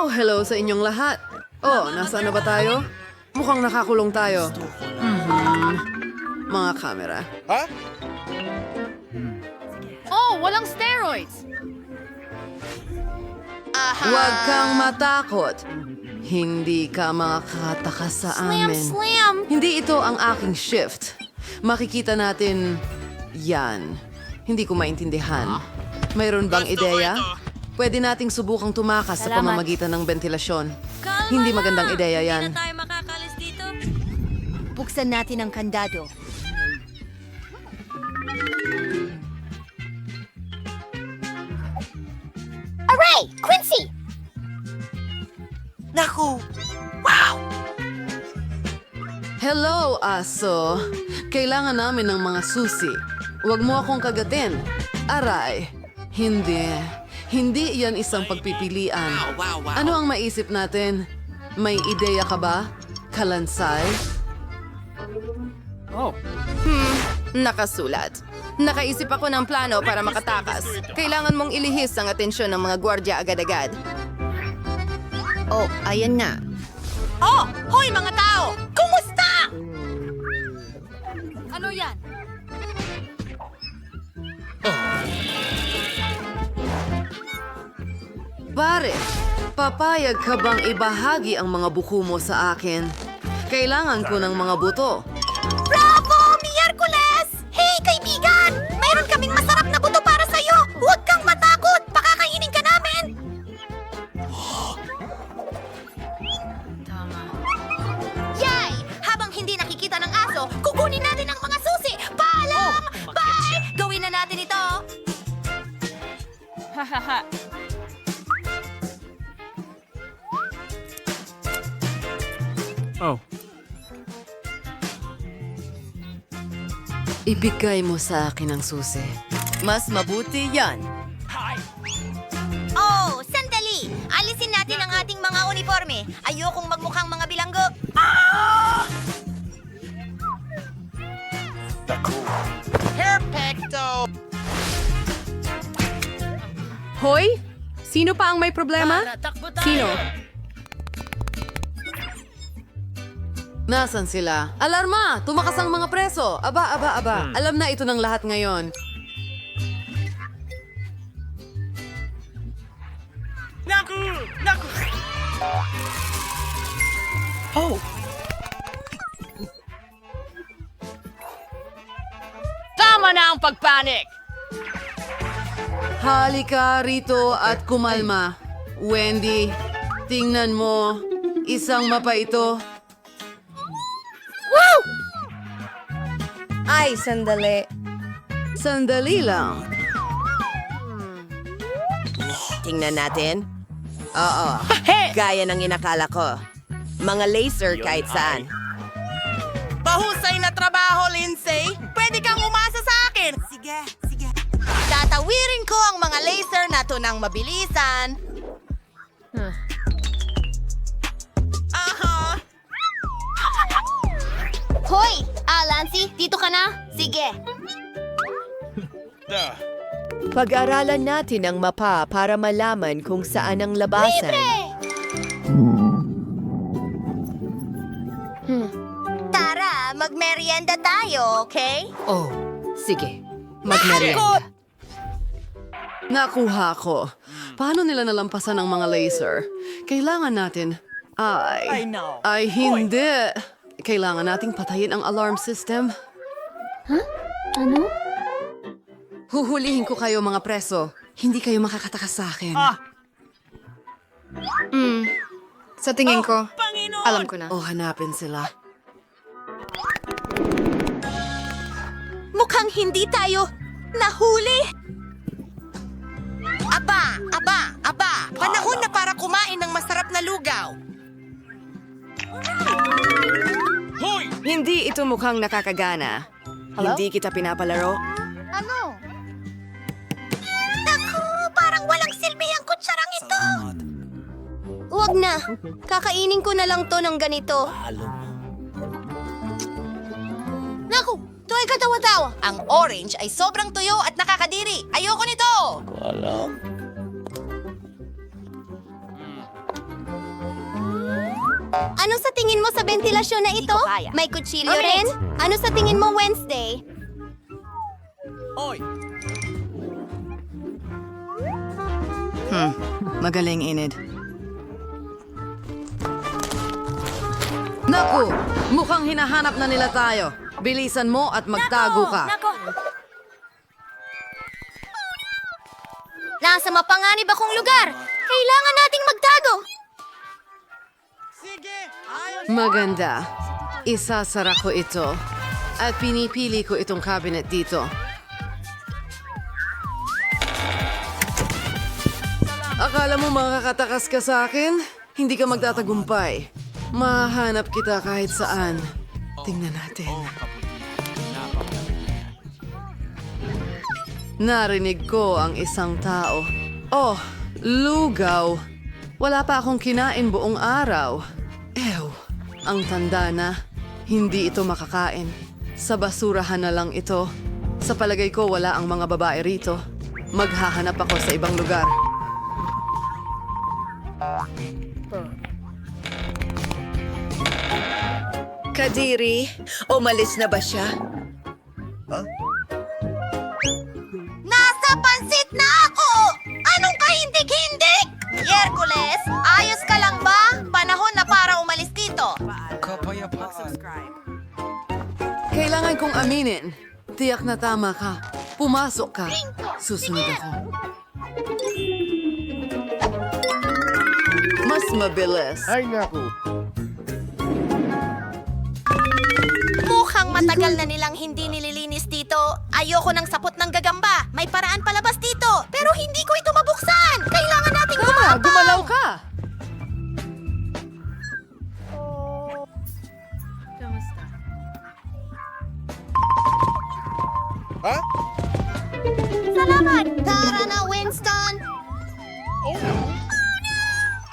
Oh, hello sa inyong lahat. Oh, nasaan na ba tayo? Mukhang nakakulong tayo. Mga kamera. Oh, walang steroids! Huwag kang matakot. Hindi ka makakatakas sa amin. Slam! Hindi ito ang aking shift. Makikita natin yan. Hindi ko maintindihan. Mayroon bang ideya? Pwede nating subukang tumakas sa Salamat. pamamagitan ng ventilasyon. Hindi magandang ideya yan. tayo makakalis dito. Buksan natin ang kandado. Aray! Quincy! Naku! Hello, aso. Kailangan namin ng mga susi. Huwag mo akong kagatin. Aray. Hindi. Hindi yan isang pagpipilian. Ano ang maisip natin? May ideya ka ba? Kalansay? Nakasulat. Nakaisip ako ng plano para makatakas. Kailangan mong ilihis ang atensyon ng mga gwardya agad-agad. Oh, ayan na. Oh! Hoy mga tao! Kumusta? Ano yan? Pare, papayag ka bang ibahagi ang mga buko mo sa akin? Kailangan ko ng mga buto. Bravo! Miyerkules! Hey, kaibigan! Mayroon kaming masarap na buto para sa'yo! Huwag kang matakot! Pakakainin ka namin! Yay! Habang hindi nakikita ng aso, kukunin natin ang mga susi! Paalam! Bye! Gawin na natin ito! Hahaha. Ibigay mo sa akin ang susi. Mas mabuti yan. Oh, sandali! Alisin natin ang ating mga uniforme. Ayokong magmukhang mga bilanggo. Perfecto! Hoy! Sino pa ang may problema? Sino? Nasaan sila? Alarma! Tumakas ang mga preso! Aba, aba, aba. Alam na ito ng lahat ngayon. Naku! Naku! Oh! Tama na ang pagpanik! Halika rito at kumalma. Wendy, tingnan mo. Isang mapa ito. Ay, sandali. Sandali lang. Tingnan natin. Oo. Gaya ng inakala ko. Mga laser kahit saan. Bahusay na trabaho, Lindsay! Pwede kang umasa sa akin! Sige, sige. Tatawirin ko ang mga laser na to ng mabilisan. Aha! Hoy! Lancy, dito ka na? Sige. Pag-aralan natin ang mapa para malaman kung saan ang labasan. Tara, magmerienda tayo, okay? Oh, sige. Magmerienda. Nakuha ko. Paano nila nalampasan ang mga laser? Kailangan natin... I know. Ay, hindi. Kailangan nating patayin ang alarm system. Ano? Huhulihin ko kayo, mga preso. Hindi kayo makakatakas sa akin. Sa tingin ko, Panginoon! alam ko na. O hanapin sila. Mukhang hindi tayo nahuli. Aba! Aba! Aba! Panahon na para kumain ng masarap na lugaw! Hindi ito mukhang nakakagana. Hindi kita pinapalaro. Ano? Naku, parang walang silbi ang kutsarang ito. Huwag na. Kakainin ko na lang to ng ganito. Naku, to ay katawa-tawa. Ang orange ay sobrang tuyo at nakakadiri. Ayoko nito. Ano sa tingin mo sa ventilasyon na ito? May kutsilyo rin? Ano sa tingin mo Wednesday? Magaling, Enid. Naku! Mukhang hinahanap na nila tayo. Bilisan mo at magtago ka. Nasa mapanganib akong lugar. Kailangan nating magtago. Sige, ayos. Maganda. Isasara ko ito. At pinipili ko itong cabinet dito. Akala mo makakatakas ka sa akin? Hindi ka magtatagumpay. Mahanap kita kahit saan. Tingnan natin. Narinig ko ang isang tao. Oh, lugaw. Wala pa akong kinain buong araw. Ew, ang tanda na. Hindi ito makakain. Sa basurahan na lang ito. Sa palagay ko, wala ang mga babae rito. Maghahanap ako sa ibang lugar. Kadiri, umalis na ba siya? Nasa pansit na ako! Anong kahindig-hindig? Yerkules, ayos ka lang ba? Panahon na para umalis dito. Kailangan kong aminin. Tiyak na tama ka. Pumasok ka. Susunod ako. Mas mabilis. Mukhang matagal na nilang hindi nililinis dito. Ayoko ng sapot ng gagamba. May paraan palabas dito. Pero hindi ko ito mabuksan. Kailangan nating gumapaw. Gumalaw ka! Salamat! Tara na, Winston!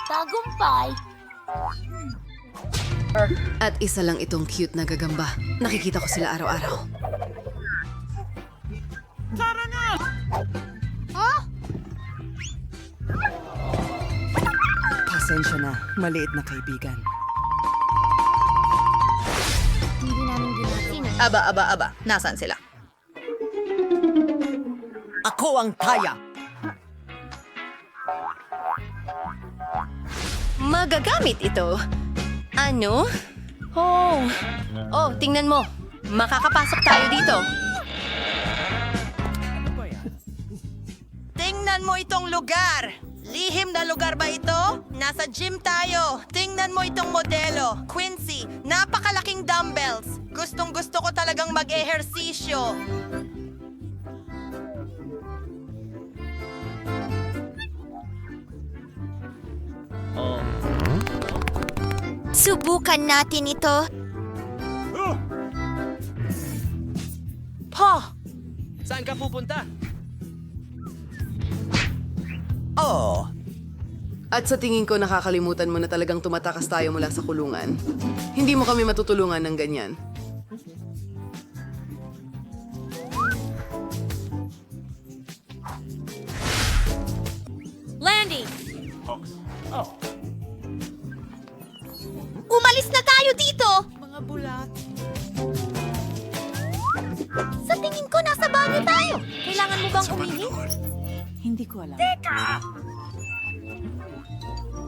Tagumpay! At isa lang itong cute na gagamba. Nakikita ko sila araw-araw. Pasensya na. Maliit na kaibigan. Aba. Nasaan sila? Ako ang kaya. Magagamit ito. Ano? Oh, tingnan mo. Makakapasok tayo dito. Tingnan mo itong lugar. Lihim na lugar ba ito? Nasa gym tayo. Tingnan mo itong modelo. Quincy, napakalaking dumbbells. Gustong-gusto ko talagang mag-ehersisyo. Subukan natin ito. Saan ka pupunta? Oh, At sa tingin ko nakakalimutan mo na talagang tumatakas tayo mula sa kulungan. Hindi mo kami matutulungan ng ganyan. Landy! Umalis na tayo dito! mga bulat. Sa tingin ko, nasa banyo tayo. Kailangan mo bang umihi?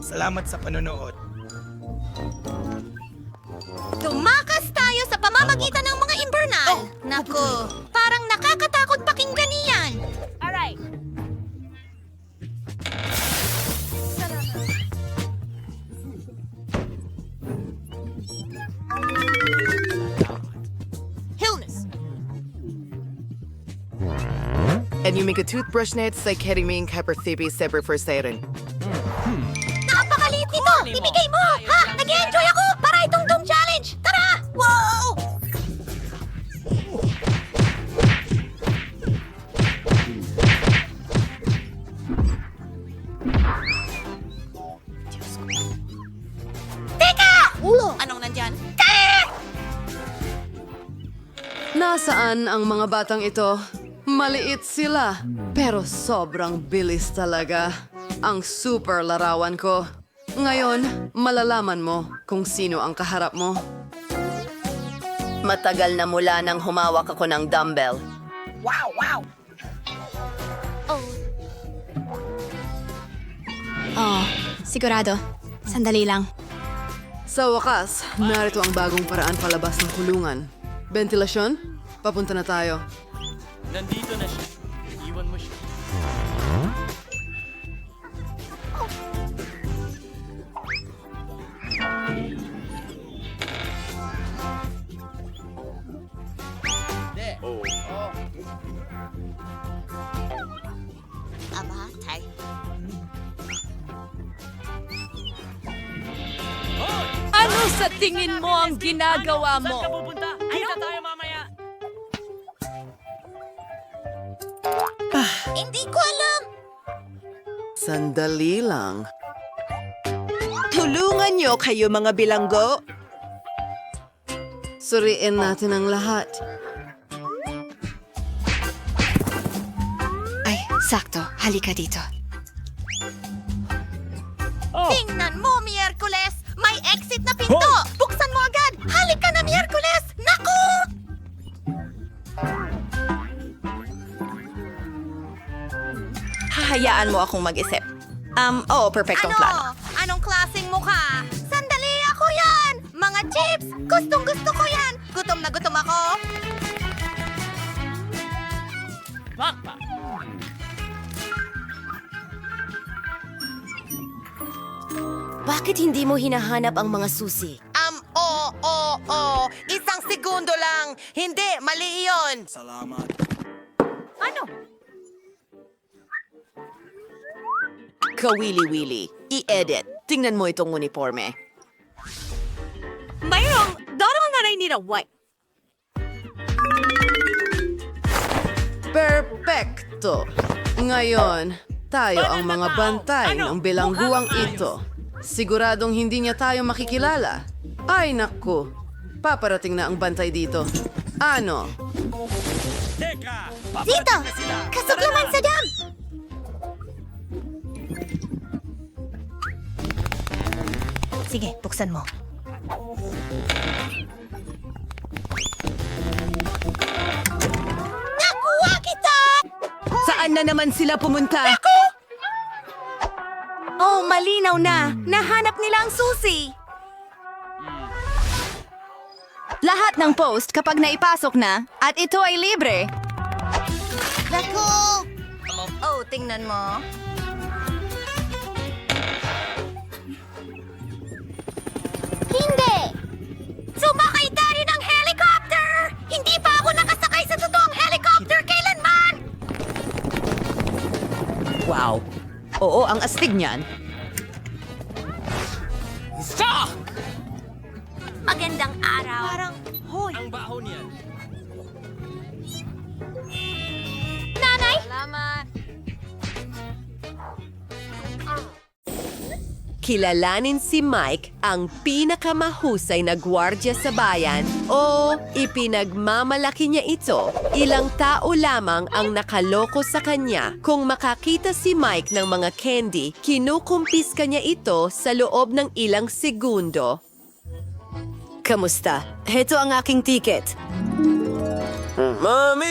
Salamat sa panonood. Tumakas tayo sa pamamagitan ng mga imbernal. Naku, parang nakakatakot pakinggan iyan. Alright. Hillness. And you make a toothbrush net sa ketamine kaperthibi separate for siren. Napakaliit nito! Ibigay mo! Ha? Nag-enjoy ako! Para itong Doom Challenge! Tara! Wow! Teka! Anong nandyan? Nasaan ang mga batang ito? Maliit sila, pero sobrang bilis talaga. Ang super larawan ko. Ngayon, malalaman mo kung sino ang kaharap mo. Matagal na mula nang humawak ako ng dumbbell. Oh, sigurado. Sandali lang. Sa wakas, narito ang bagong paraan palabas ng kulungan. Ventilasyon? Papunta na tayo. Nandito na siya. Iwan mo siya. Aba, tay. Ano sa tingin mo ang ginagawa mo? Saan ka pupunta? Kita tayo mamaya. Hindi ko alam. Sandali lang. Tulungan niyo kayo mga bilanggo. Suriin natin ang lahat. Ay, sakto. Halika dito. Tingnan mo, Miyerkules! May exit na pinto! Buksan mo agad! Halika na, Miyerkules! Naku! Hahayaan mo akong mag-isip. Oo, perfectong plano. Anong klaseng mukha? Sandali, ako yan! Mga chips! Gustong gusto ko yan! Gutom na gutom ako! Bakit hindi mo hinahanap ang mga susi? Oo. Isang segundo lang. Hindi, mali iyon. Kawili-wili. I-edit. Tingnan mo itong uniforme. Perfecto! Ngayon, tayo ang mga bantay ng bilangguang ito. Siguradong hindi niya tayo makikilala. Ay naku, paparating na ang bantay dito. Ano? Teka! Dito! Kasuklaman sa dam! Sige, buksan mo. Nakuha kita! Saan na naman sila pumunta? Oh, malinaw na! Nahanap nila ang susi! Lahat ng post kapag naipasok na at ito ay libre. Naku! Oh, tingnan mo. Hindi! Sumakay tayo ng helicopter! Hindi pa ako nakasakay sa totoong helicopter kailanman! Wow. Oo, ang astig niyan. Magandang araw. Parang, Ang baho niyan. nanay! Salamat. Kilalanin si Mike, ang pinakamahusay na gwardya sa bayan, o ipinagmamalaki niya ito. Ilang tao lamang ang nakaloko sa kanya. Kung makakita si Mike ng mga candy, kinukumpis ka niya ito sa loob ng ilang segundo. Kamusta? Heto ang aking ticket.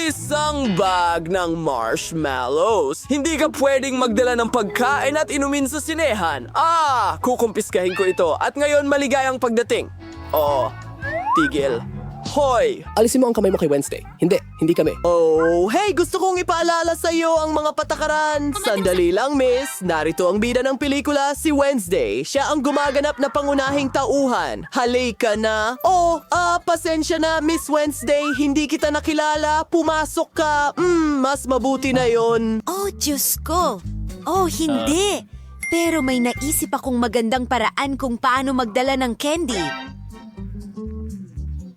Isang bag ng marshmallows. Hindi ka pwedeng magdala ng pagkain at inumin sa sinehan. Kukumpiskahin ko ito at ngayon maligayang pagdating. Tigil. Hoy! Alisin mo ang kamay mo kay Wednesday. Hindi kami. Oh, hey! Gusto kong ipaalala sa iyo ang mga patakaran. Sandali lang, miss. Narito ang bida ng pelikula, si Wednesday. Siya ang gumaganap na pangunahing tauhan. Halika na. Pasensya na, Miss Wednesday. Hindi kita nakilala. Pumasok ka. Mas mabuti na yon. Oh, Diyos ko! Oh, hindi! Pero may naisip akong magandang paraan kung paano magdala ng candy.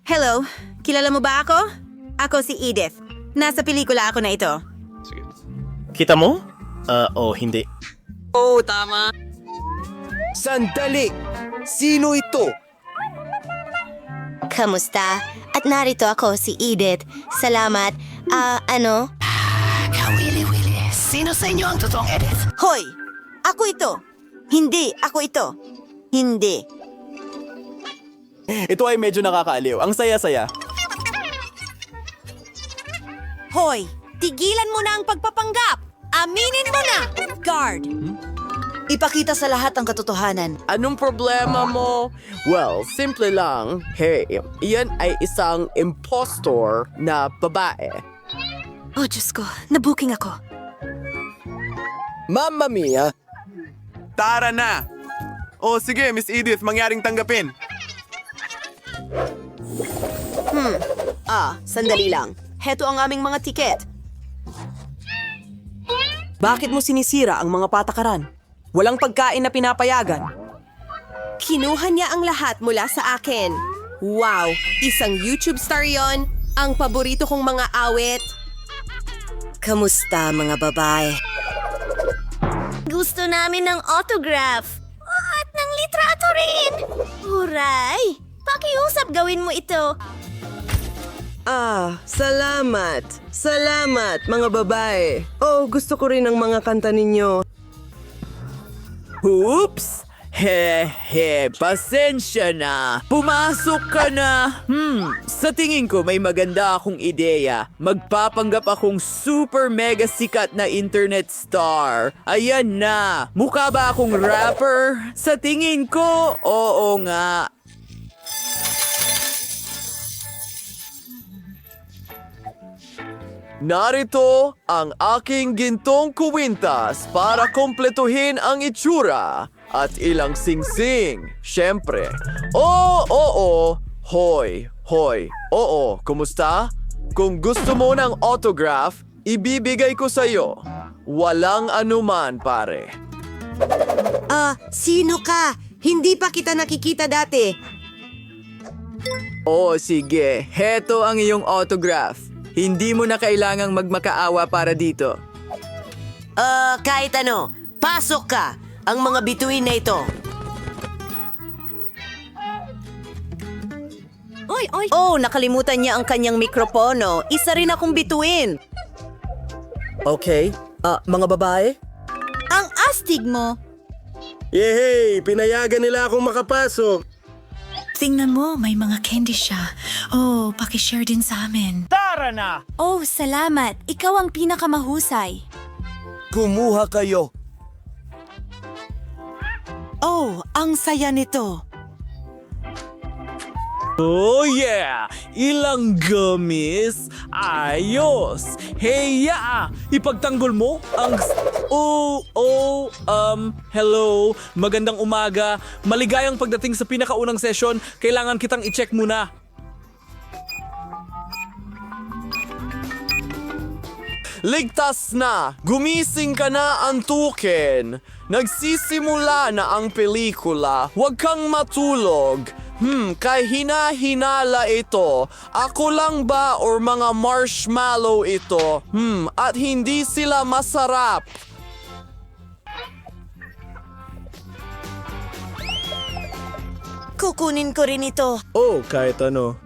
Hello, kilala mo ba ako? Ako si Edith. Nasa pelikula ako na ito. Kita mo? Hindi. Sandali! Sino ito? Kamusta? At narito ako, si Edith. Salamat. Ano? Kawili-wili. Sino sa inyo ang totoong Edith? Hoy! Ako ito! Hindi, ako ito. Hindi. Ito ay medyo nakakaaliw. Ang saya-saya. Hoy, tigilan mo na ang pagpapanggap! Aminin mo na! Guard! Ipakita sa lahat ang katotohanan. Anong problema mo? Well, simple lang. Hey, iyan ay isang impostor na babae. Oh, Diyos ko. Nabooking ako. Mamma mia! Tara na! O sige, Miss Edith, mangyaring tanggapin. Sandali lang. Heto ang aming mga tiket. Bakit mo sinisira ang mga patakaran? Walang pagkain na pinapayagan. Kinuha niya ang lahat mula sa akin. Wow, isang YouTube star yon. Ang paborito kong mga awit. Kamusta, mga babae? Gusto namin ng autograph. At ng litrato rin. Huray! Pakiusap gawin mo ito. Salamat. Salamat, mga babae. Oh, gusto ko rin ang mga kanta ninyo. Oops! Pasensya na. Pumasok ka na. Sa tingin ko may maganda akong ideya. Magpapanggap akong super mega sikat na internet star. Ayan na. Mukha ba akong rapper? Sa tingin ko, oo nga. Narito ang aking gintong kuwintas para kompletuhin ang itsura at ilang singsing. Siyempre. Oo. Hoy. Oo, kumusta? Kung gusto mo ng autograph, ibibigay ko sa'yo. Walang anuman, pare. Sino ka? Hindi pa kita nakikita dati. Sige. Heto ang iyong autograph. Hindi mo na kailangang magmakaawa para dito. Kahit ano. Pasok ka. Ang mga bituin na ito. Oy! Oh, nakalimutan niya ang kanyang mikropono. Isa rin akong bituin. Okay. Mga babae? Ang astig mo. Yehey! Pinayagan nila akong makapasok. Tingnan mo, may mga candy siya. Oh, pakishare din sa amin. Tara na! Oh, salamat. Ikaw ang pinakamahusay. Kumuha kayo. Oh, ang saya nito. Oh yeah! Ilang gummies! Ayos! Hey ya! Ipagtanggol mo ang... hello. Magandang umaga. Maligayang pagdating sa pinakaunang session. Kailangan kitang i-check muna. Ligtas na! Gumising ka na, antukin! Nagsisimula na ang pelikula. Huwag kang matulog. Kay hina-hinala ito. Ako lang ba or mga marshmallow ito? At hindi sila masarap. Kukunin ko rin ito. Oh, kahit ano.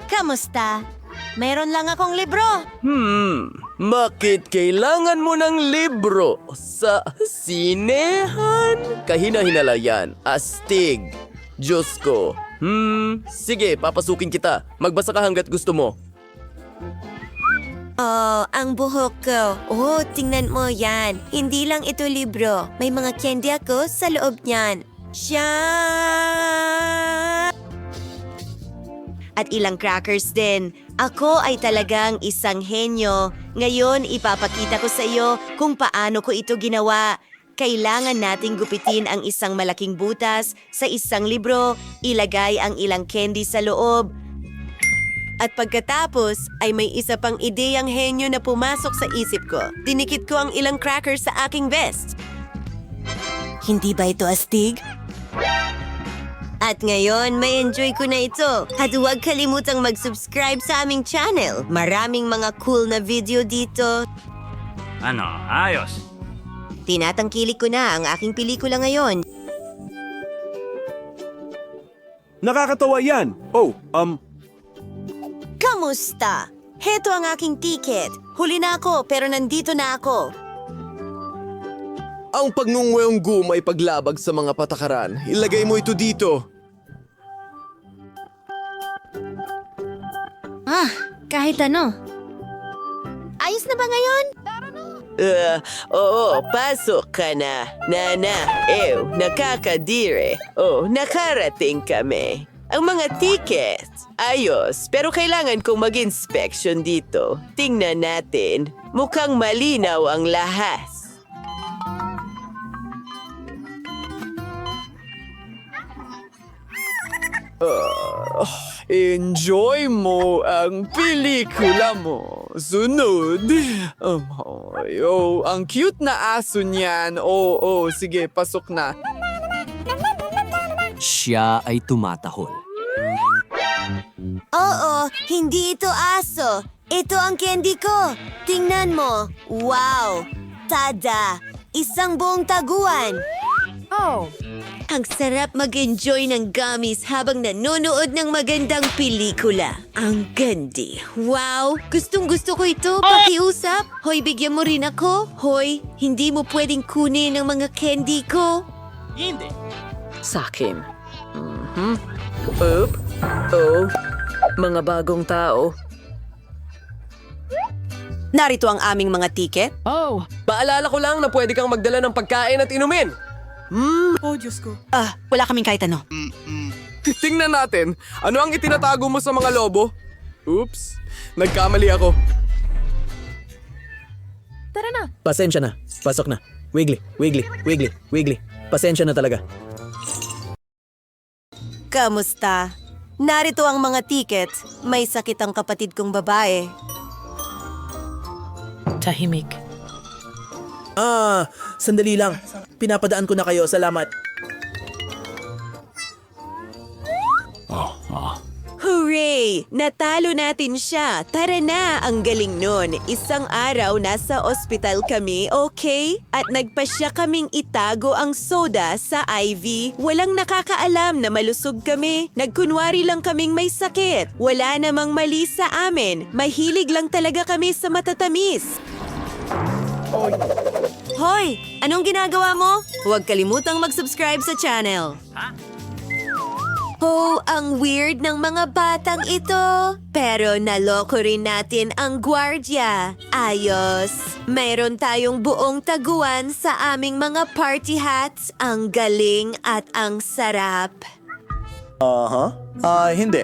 Kamusta? Meron lang akong libro. Bakit kailangan mo ng libro? Sa sinehan? Kahina-hinala yan. Astig. Diyos ko. Sige, papasukin kita. Magbasa ka hanggat gusto mo. Oh, ang buhok ko. Oh, tingnan mo yan. Hindi lang ito libro. May mga candy ako sa loob niyan. At ilang crackers din. Ako ay talagang isang henyo. Ngayon, ipapakita ko sa iyo kung paano ko ito ginawa. Kailangan nating gupitin ang isang malaking butas sa isang libro, ilagay ang ilang candy sa loob. At pagkatapos ay may isa pang ideyang henyo na pumasok sa isip ko. Dinikit ko ang ilang crackers sa aking vest. Hindi ba ito astig? At ngayon, may enjoy ko na ito. At huwag kalimutang mag-subscribe sa aming channel. Maraming mga cool na video dito. Ano, ayos. Tinatangkilik ko na ang aking pelikula ngayon. Nakakatawa yan. Kamusta? Heto ang aking ticket. Huli na ako pero nandito na ako. Ang pagngunguwang gum ay paglabag sa mga patakaran. Ilagay mo ito dito. Kahit ano. Ayos na ba ngayon? Oo, pasok ka na. Nana, nakakadire. Nakarating kami. Ang mga tickets, ayos. Pero kailangan kong mag-inspection dito. Tingnan natin. Mukhang malinaw ang lahas. Enjoy mo ang pelikula mo. Sunod. Ang cute na aso niyan. Sige, pasok na. Siya ay tumatahol. Oo, hindi ito aso. Ito ang candy ko. Tingnan mo. Wow! Tada! Isang buong taguan. Oh, Ang sarap mag-enjoy ng gummies habang nanonood ng magandang pelikula. Ang gandi. Wow! Gustong-gusto ko ito. Pakiusap. Hoy, bigyan mo rin ako. Hoy, hindi mo pwedeng kunin ang mga candy ko. Sa akin. Mga bagong tao. Narito ang aming mga tiket. Paalala ko lang na pwede kang magdala ng pagkain at inumin. Wala kaming kahit ano. Tingnan natin, ano ang itinatago mo sa mga lobo? Oops, nagkamali ako. Pasensya na. Pasok na. Wiggly, wiggly, wiggly, wiggly. Pasensya na talaga. Kamusta? Narito ang mga tiket. May sakit ang kapatid kong babae. Tahimik. Sandali lang. Pinapadaan ko na kayo. Salamat. Hooray! Natalo natin siya. Tara na, ang galing nun. Isang araw nasa ospital kami, okay? At nagpasya kaming itago ang soda sa IV. Walang nakakaalam na malusog kami. Nagkunwari lang kaming may sakit. Wala namang mali sa amin. Mahilig lang talaga kami sa matatamis. Hoy! Anong ginagawa mo? Huwag kalimutang mag-subscribe sa channel. Oh, ang weird ng mga batang ito. Pero naloko rin natin ang gwardya. Ayos. Mayroon tayong buong taguan sa aming mga party hats. Ang galing at ang sarap. Hindi.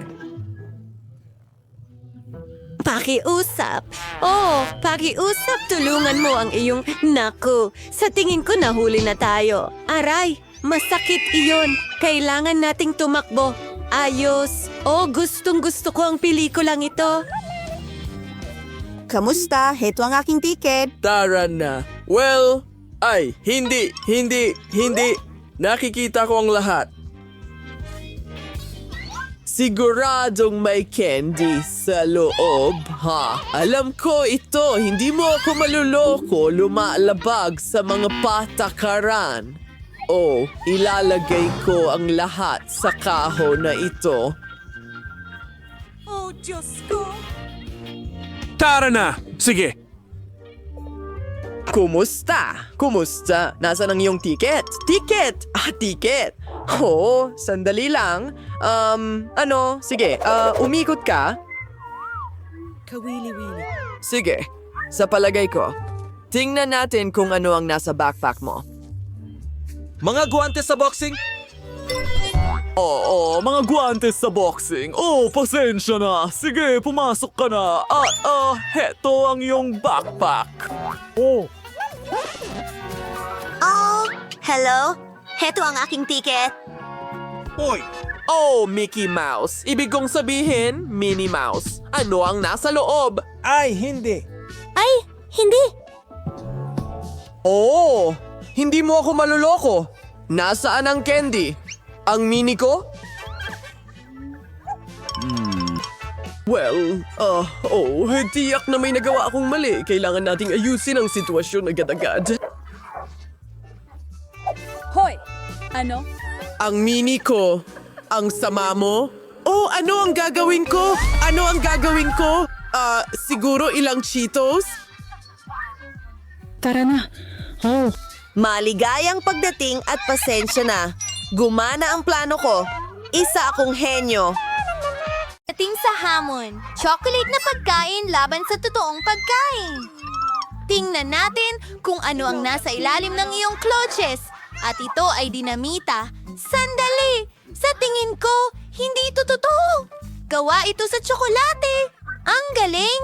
Pakiusap. Pakiusap. Tulungan mo ang iyong... Naku, sa tingin ko nahuli na tayo. Aray, masakit iyon. Kailangan nating tumakbo. Ayos. Gustong gusto ko ang pelikulang ito. Kamusta? Heto ang aking tiket. Tara na. Well, hindi. Nakikita ko ang lahat. Siguradong may candy sa loob, ha? Alam ko ito, hindi mo ako maluloko, lumalabag sa mga patakaran. Ilalagay ko ang lahat sa kahon na ito. Diyos ko. Tara na! Sige! Kumusta? Nasaan ang iyong ticket? Ticket! Sandali lang. Sige, umikot ka. Kawili-wili. Sige, sa palagay ko, tingnan natin kung ano ang nasa backpack mo. Mga guwantes sa boxing? Oo, mga guwantes sa boxing. Pasensya na. Sige, pumasok ka na. At, heto ang iyong backpack. Hello? Heto ang aking tiket. Mickey Mouse. Ibig kong sabihin, Minnie Mouse. Ano ang nasa loob? Hindi. Hindi. Hindi mo ako maluloko. Nasaan ang candy? Ang mini ko? Well, tiyak na may nagawa akong mali. Kailangan nating ayusin ang sitwasyon agad-agad. Hoy! Ano? Ang mini ko. Ang sama mo. Ano ang gagawin ko? Siguro ilang Cheetos? Tara na. Maligayang pagdating at pasensya na. Gumana ang plano ko. Isa akong henyo. Dating sa hamon, chocolate na pagkain laban sa totoong pagkain. Tingnan natin kung ano ang nasa ilalim ng iyong clutches. At ito ay dinamita. Sandali! Sa tingin ko, hindi ito totoo. Gawa ito sa tsokolate. Ang galing!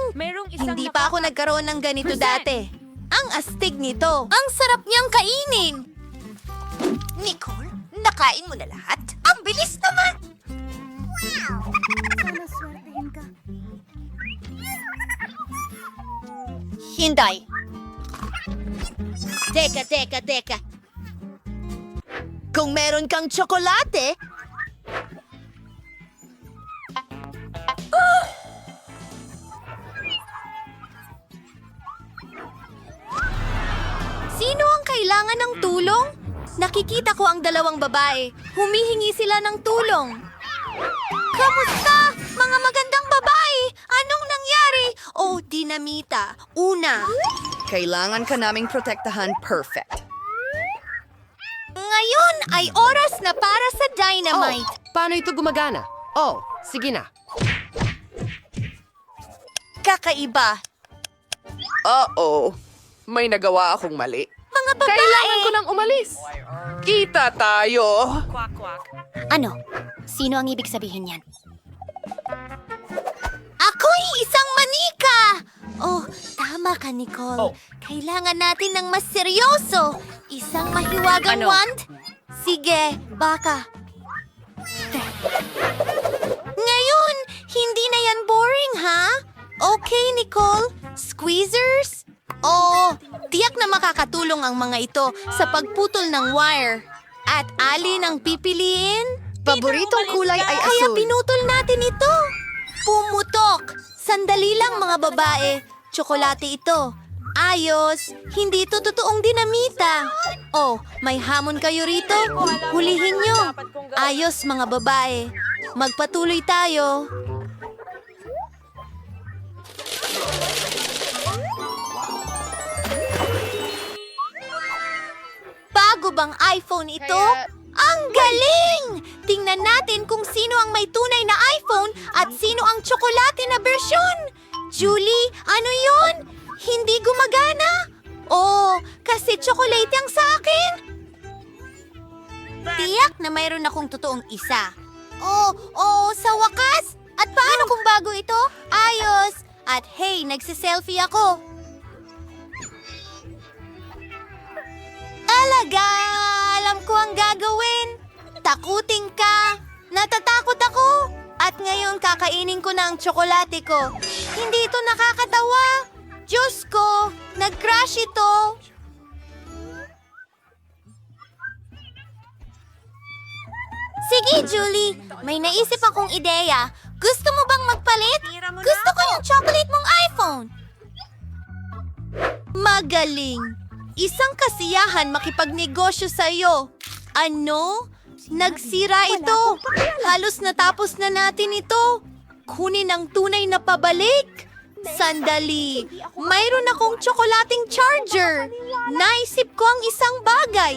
Hindi pa ako nagkaroon ng ganito dati. Ang astig nito. Ang sarap niyang kainin. Nicole, nakain mo na lahat? Ang bilis naman! Hinday. Teka. Kung meron kang tsokolate... Sino ang kailangan ng tulong? Nakikita ko ang dalawang babae. Humihingi sila ng tulong. Kamusta, mga magandang babae? Anong nangyari? Oh, dinamita. Una. Kailangan ka naming protektahan perfect. Ngayon ay oras na para sa dynamite. Paano ito gumagana? Oh, sige na. Kakaiba. May nagawa akong mali. Mga babae. Kailangan ko nang umalis. Kita tayo. Ano? Sino ang ibig sabihin yan? Ako'y isang manika! Oh, tama ka, Nicole. Kailangan natin ng mas seryoso. Isang mahiwagang wand? Sige, baka. Ngayon, hindi na yan boring, ha? Okay, Nicole. Squeezers? Oh, tiyak na makakatulong ang mga ito sa pagputol ng wire. At alin ang pipiliin? Paboritong kulay ay Kaya asul. pinutol natin ito. Pumutok. Sandali lang, mga babae. Tsokolate ito. Ayos. Hindi ito totoong dinamita. Oh, may hamon kayo rito? Hulihin nyo. Ayos, mga babae. Magpatuloy tayo. Bago bang iPhone ito? Ang galing! Tingnan natin kung sino ang may tunay na iPhone at sino ang tsokolate na bersyon. Julie, ano yon? Hindi gumagana? Oh, kasi tsokolate ang sa akin. Tiyak na mayroon akong totoong isa. Oh, sa wakas? At paano kung bago ito? Ayos! At hey, nagsiselfie ako. Alaga! Alam ko ang gagawin. Takutin ka. Natatakot ako. At ngayon kakainin ko na ang tsokolate ko. Hindi ito nakakatawa. Diyos ko, nag-crash ito. Sige, Julie. May naisip akong ideya. Gusto mo bang magpalit? Gusto ko yung chocolate mong iPhone. Magaling. Isang kasiyahan makipagnegosyo sa iyo. Ano? Nagsira ito. Halos natapos na natin ito. Kunin ang tunay na pabalik. Sandali. Mayroon akong tsokolating charger. Naisip ko ang isang bagay.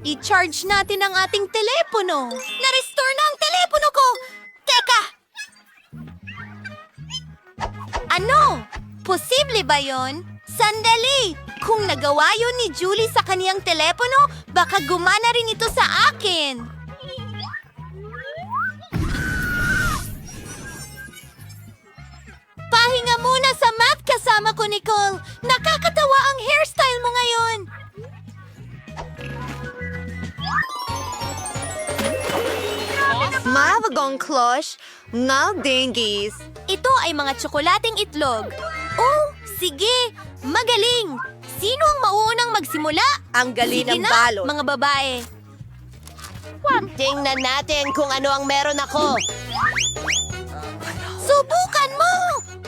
I-charge natin ang ating telepono. Na-restore na ang telepono ko. Teka! Ano? Posible ba yon? Sandali! Kung nagawa yun ni Julie sa kaniyang telepono, baka gumana rin ito sa akin. Pahinga muna sa math kasama ko, Nicole. Nakakatawa ang hairstyle mo ngayon. Mavagong Klosh, ngal dingies. Ito ay mga tsokolating itlog. Oh, sige. Magaling. Sino ang mauunang magsimula? Ang galing Sige ng na, balot. mga babae. Tingnan natin kung ano ang meron ako. Subukan mo!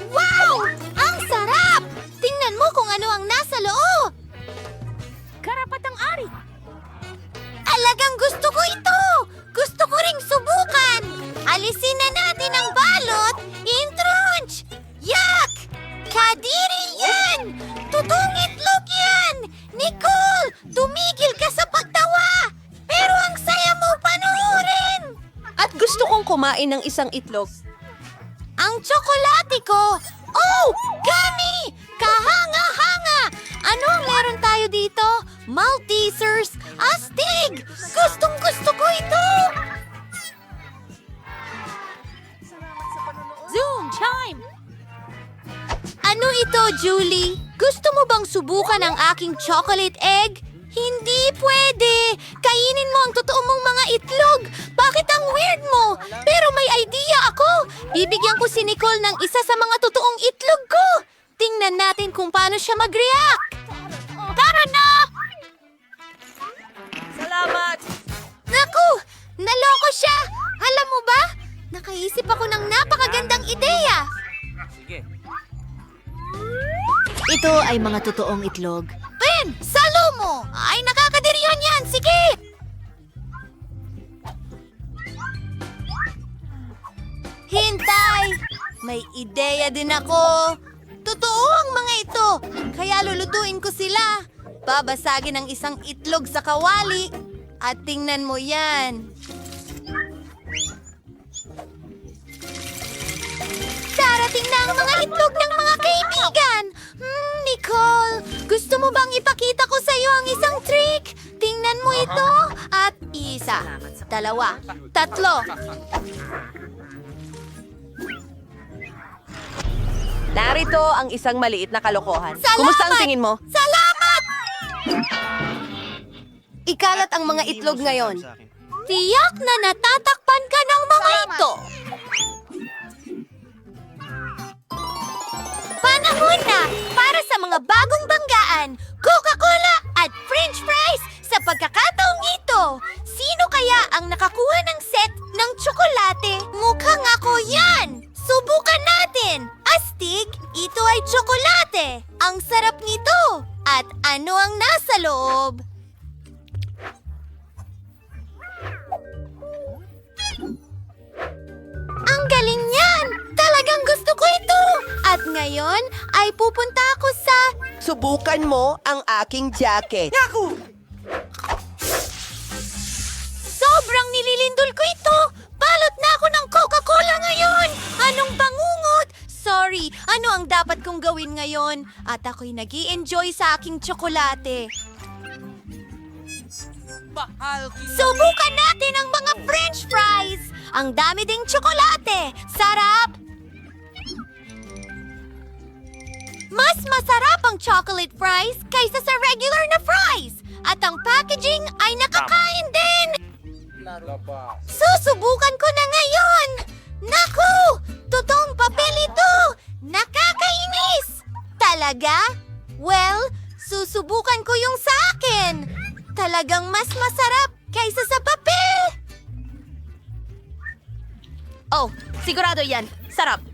Wow! Ang sarap! Tingnan mo kung ano ang nasa loob. Karapatang-ari. Alagang gusto ko ito! Gusto ko ring subukan! Alisin na natin ang balot! Intrunch! Yak! Kadiri yan! Totoong itlog yan! Nicole! Tumigil kumain ng isang itlog. Ang tsokolate ko! Oh! Gummy! Kahanga-hanga! Ano ang meron tayo dito? Maltesers! Astig! Gustong-gusto ko ito! Zoom chime! Ano ito, Julie? Gusto mo bang subukan ang aking chocolate egg? Hindi pwede! Kainin mo ang totoo mong mga itlog! Bakit ang weird mo? Pero may idea ako! Bibigyan ko si Nicole ng isa sa mga totoong itlog ko! Tingnan natin kung paano siya mag-react! Tara na! Salamat! Naku! Naloko siya! Alam mo ba? Nakaisip ako ng napakagandang ideya! Ito ay mga totoong itlog. Ben! Salo mo! Ay, nakakadiriyon yan! Sige! Hintay! May ideya din ako. Totoo ang mga ito. Kaya lulutuin ko sila. Babasagin ang isang itlog sa kawali. At tingnan mo yan. Darating na ang mga itlog ng mga kaibigan. Nicole, gusto mo bang ipakita ko sa iyo ang isang trick? Tingnan mo ito. At isa, dalawa, tatlo. Narito ang isang maliit na kalokohan. Salamat! Kumusta ang tingin mo? Salamat! Ikalat ang mga itlog ngayon. Tiyak na natatakpan ka ng mga ito. Panahon na para sa mga bagong banggaan, Coca-Cola at French fries sa pagkakataong ito. Sino kaya ang nakakuha ng set ng tsokolate? Mukhang ako yan! Subukan natin! Astig, ito ay tsokolate. Ang sarap nito. At ano ang nasa loob? Ang galing niyan! Talagang gusto ko ito! At ngayon ay pupunta ako sa... Subukan mo ang aking jacket. Sobrang nililindol ko ito! Balot na ako ng Coca-Cola ngayon! Anong bangungot? Sorry, ano ang dapat kong gawin ngayon? At ako'y nag-i-enjoy sa aking tsokolate. Subukan natin ang mga French fries! Ang dami ding tsokolate! Sarap! Mas masarap ang chocolate fries kaysa sa regular na fries! At ang packaging ay nakakain din! Susubukan ko na ngayon! Naku! Totoong papel ito! Nakakainis! Talaga? Well, susubukan ko yung sa akin! Talagang mas masarap kaysa sa papel! Oh, sigurado yan. Sarap.